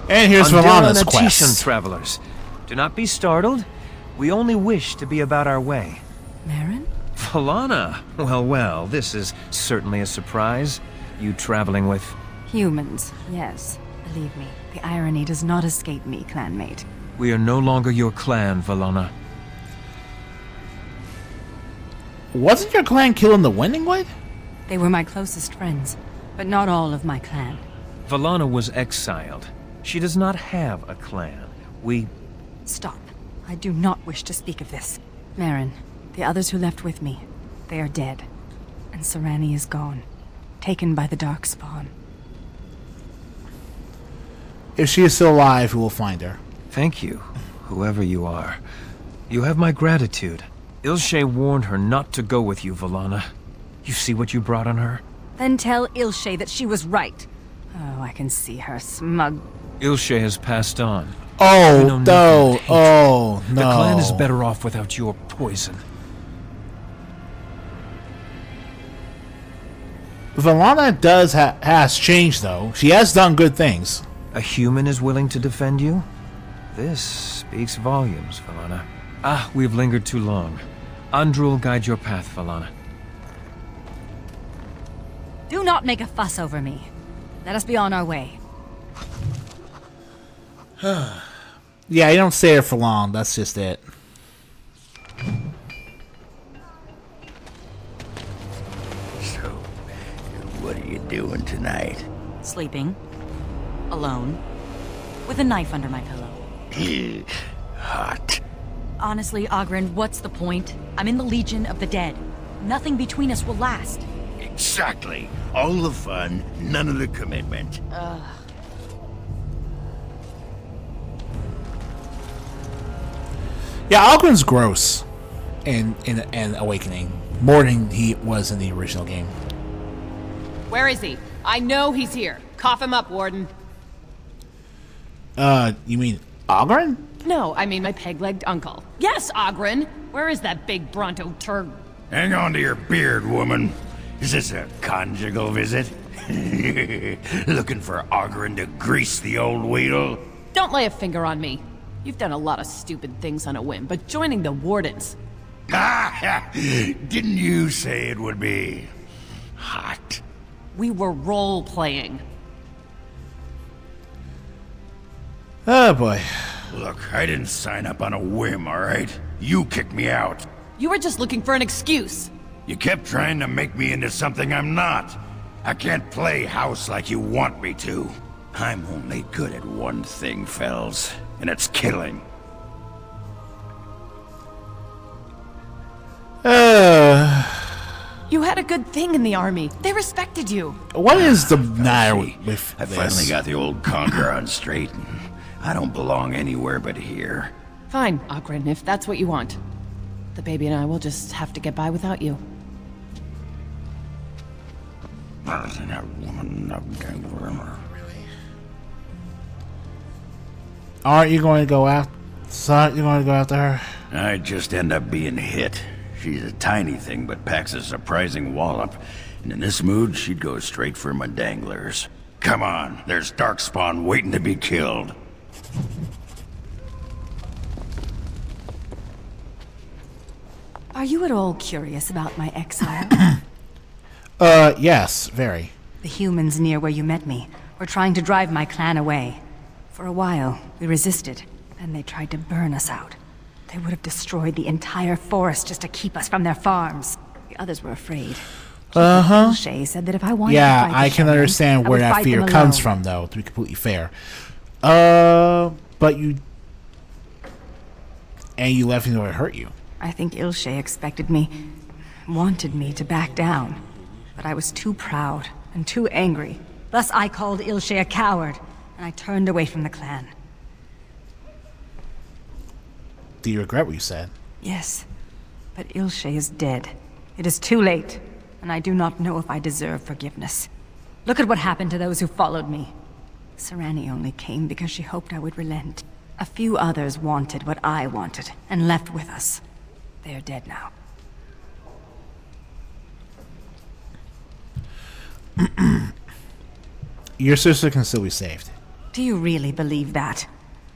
And here's Valana's quest. Travelers, do not be startled. We only wish to be about our way. Marin? Valana! Well, this is certainly a surprise. You traveling with... Humans, yes. Believe me, the irony does not escape me, clanmate. We are no longer your clan, Valana. Wasn't your clan killed in the Wending Wood? They were my closest friends, but not all of my clan. Valana was exiled. She does not have a clan. We... Stop. I do not wish to speak of this. Marin, the others who left with me, they are dead. And Sarani is gone. Taken by the Darkspawn. If she is still alive, we will find her. Thank you, whoever you are. You have my gratitude. Ilshe warned her not to go with you, Valana. You see what you brought on her? Then tell Ilshe that she was right. Oh, I can see her smug. Ilshe has passed on. Oh, no. Oh, no. The clan is better off without your poison. Valana has changed, though. She has done good things. A human is willing to defend you? This speaks volumes, Valana. Ah, we've lingered too long. Andrul, guide your path, Valana. Do not make a fuss over me. Let us be on our way. Yeah, you don't stay there for long. That's just it. So, what are you doing tonight? Sleeping. Alone. With a knife under my pillow. Hot. Honestly, Ogren, what's the point? I'm in the Legion of the Dead. Nothing between us will last. Exactly. All the fun, none of the commitment. Yeah, Ogren's gross in Awakening. More than he was in the original game. Where is he? I know he's here. Cough him up, Warden. You mean Ogren? No, I mean my peg-legged uncle. Yes, Ogren! Where is that big Bronto turd? Hang on to your beard, woman. Is this a conjugal visit? Looking for Ogren to grease the old wheel? Don't lay a finger on me. You've done a lot of stupid things on a whim, but joining the Wardens... Didn't you say it would be... hot? We were role-playing. Oh, boy. Look, I didn't sign up on a whim, alright? You kicked me out. You were just looking for an excuse. You kept trying to make me into something I'm not. I can't play house like you want me to. I'm only good at one thing, Fells, and it's killing. You had a good thing in the army. They respected you. What is the matter with I this? finally got the old conquer on straight, and I don't belong anywhere but here. Fine, Ogren, if that's what you want. The baby and I will just have to get by without you. Aren't you going to go after? You going to go after her? I just end up being hit. She's a tiny thing, but packs a surprising wallop. And in this mood, she'd go straight for my danglers. Come on, there's Darkspawn waiting to be killed. Are you at all curious about my exile? Yes, very. The humans near where you met me were trying to drive my clan away. For a while, we resisted, and they tried to burn us out. They would have destroyed the entire forest just to keep us from their farms. The others were afraid. Shay said that if I wanted to fight I can understand where that fear comes from, though, to be completely fair. But you... And you left me to hurt you. I think Ilshe expected me, wanted me to back down. but I was too proud and too angry. Thus I called Ilshe a coward, and I turned away from the clan. Do you regret what you said? Yes, but Ilshe is dead. It is too late, and I do not know if I deserve forgiveness. Look at what happened to those who followed me. Sarani only came because she hoped I would relent. A few others wanted what I wanted, and left with us. They are dead now. Your sister can still be saved. Do you really believe that?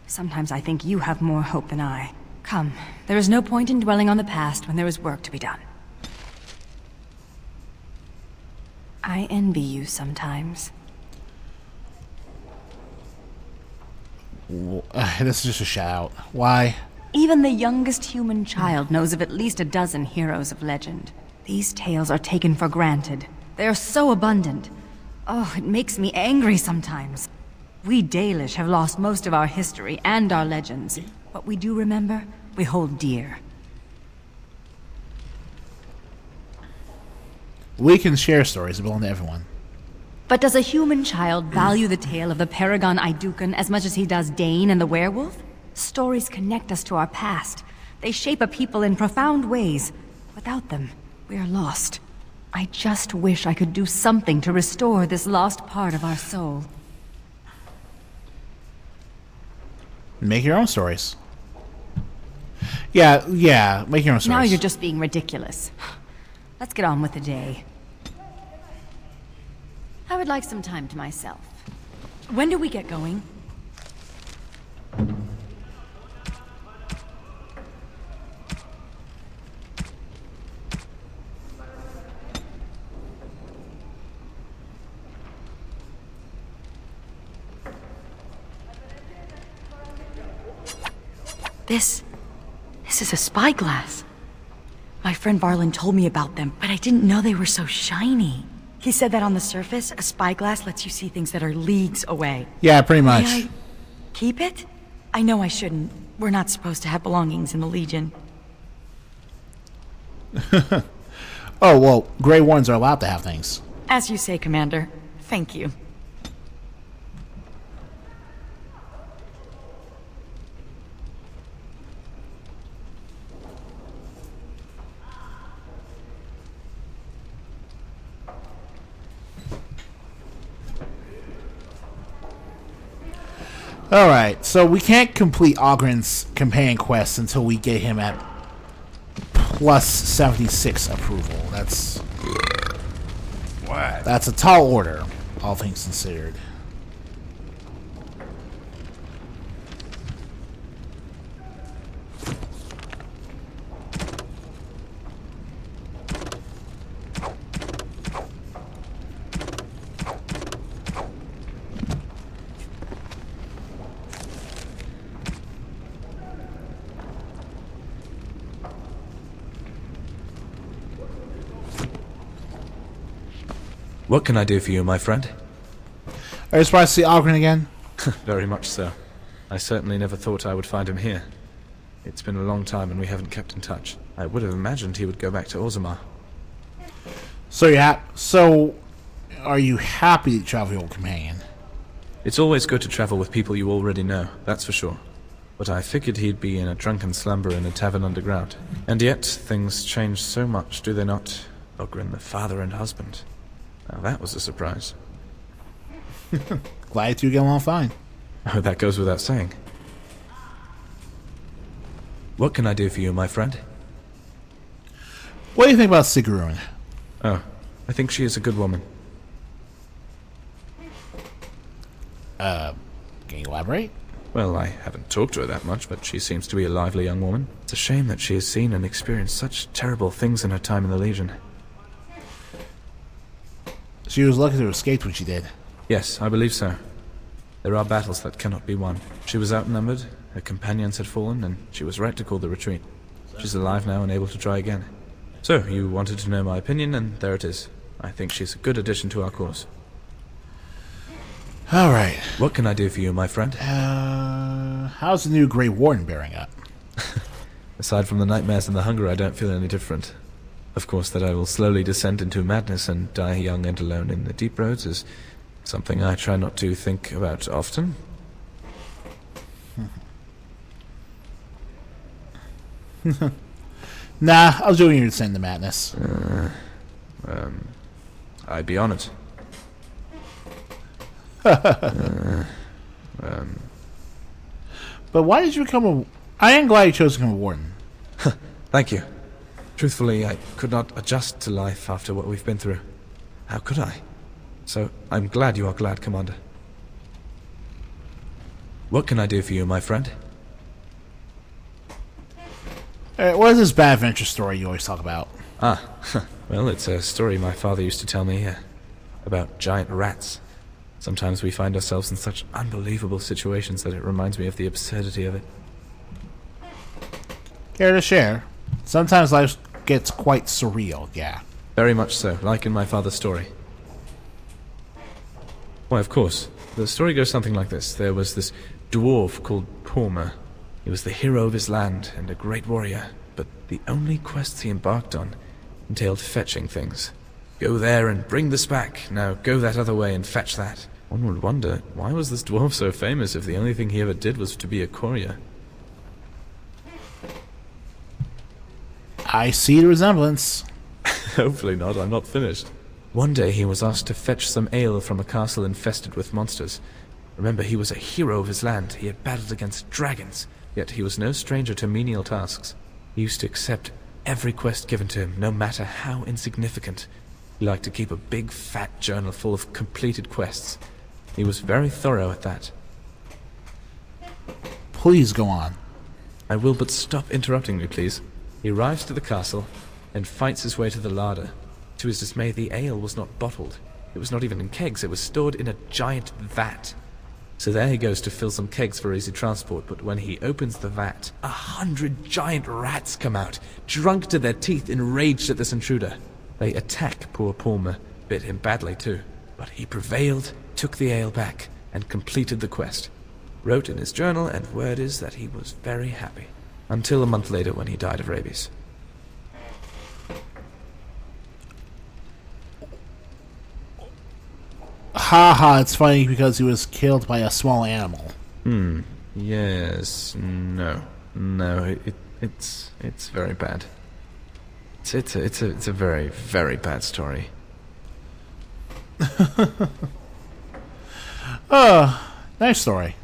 Sometimes I think you have more hope than I. Come, there is no point in dwelling on the past when there is work to be done. I envy you sometimes. This is just a shout. Why? Even the youngest human child knows of at least a dozen heroes of legend. These tales are taken for granted. They are so abundant. Oh, it makes me angry sometimes. We Dalish have lost most of our history and our legends. What we do remember, we hold dear. We can share stories that belong to everyone. But does a human child value the tale of the Paragon Idukan as much as he does Dane and the werewolf? Stories connect us to our past. They shape a people in profound ways. Without them, we are lost. I just wish I could do something to restore this lost part of our soul. Make your own stories. Yeah, make your own stories. Now you're just being ridiculous. Let's get on with the day. I would like some time to myself. When do we get going? This is a spyglass. My friend Varlin told me about them, but I didn't know they were so shiny. He said that on the surface, a spyglass lets you see things that are leagues away. Yeah, pretty much. May I keep it? I know I shouldn't. We're not supposed to have belongings in the Legion. Oh, well, Grey Wardens are allowed to have things. As you say, Commander. Thank you. Alright, so we can't complete Ogren's companion quest until we get him at plus 76 approval. That's a tall order, all things considered. What can I do for you, my friend? Are you surprised to see Ogren again? Very much so. I certainly never thought I would find him here. It's been a long time and we haven't kept in touch. I would have imagined he would go back to Orzammar. So are you happy to travel with your companion? It's always good to travel with people you already know, that's for sure. But I figured he'd be in a drunken slumber in a tavern underground. And yet, things change so much, do they not? Ogren, the father and husband. Now that was a surprise. Glad you get along fine. Oh, that goes without saying. What can I do for you, my friend? What do you think about Sigrun? Oh, I think she is a good woman. Can you elaborate? Well, I haven't talked to her that much, but she seems to be a lively young woman. It's a shame that she has seen and experienced such terrible things in her time in the Legion. She was lucky to have escaped when she did. Yes, I believe so. There are battles that cannot be won. She was outnumbered, her companions had fallen, and she was right to call the retreat. She's alive now and able to try again. So, you wanted to know my opinion, and there it is. I think she's a good addition to our cause. Alright. What can I do for you, my friend? How's the new Grey Warden bearing up? Aside from the nightmares and the hunger, I don't feel any different. Of course, that I will slowly descend into madness and die young and alone in the deep roads is something I try not to think about often. Nah, I'll join you to descend the madness. I'd be honored. But why did you become a... I am glad you chose to become a warden. Thank you. Truthfully, I could not adjust to life after what we've been through. How could I? So, I'm glad you are glad, Commander. What can I do for you, my friend? What is this bad adventure story you always talk about? Well, it's a story my father used to tell me about giant rats. Sometimes we find ourselves in such unbelievable situations that it reminds me of the absurdity of it. Care to share? Sometimes life gets quite surreal, yeah. Very much so, like in my father's story. Why, of course. The story goes something like this. There was this dwarf called Porma. He was the hero of his land and a great warrior, but the only quests he embarked on entailed fetching things. Go there and bring this back. Now go that other way and fetch that. One would wonder, why was this dwarf so famous if the only thing he ever did was to be a courier? I see the resemblance. Hopefully not, I'm not finished. One day he was asked to fetch some ale from a castle infested with monsters. Remember, he was a hero of his land. He had battled against dragons, yet he was no stranger to menial tasks. He used to accept every quest given to him, no matter how insignificant. He liked to keep a big, fat journal full of completed quests. He was very thorough at that. Please go on. I will, but stop interrupting me, please. He arrives to the castle and fights his way to the larder. To his dismay, the ale was not bottled. It was not even in kegs, it was stored in a giant vat. So there he goes to fill some kegs for easy transport, but when he opens the vat, 100 giant rats come out, drunk to their teeth, enraged at this intruder. They attack poor Palmer, bit him badly too. But he prevailed, took the ale back, and completed the quest. Wrote in his journal, and word is that he was very happy. Until a month later when he died of rabies. Haha, it's funny because he was killed by a small animal. Yes, no, it's very bad. It's a very, very bad story. Oh, nice story.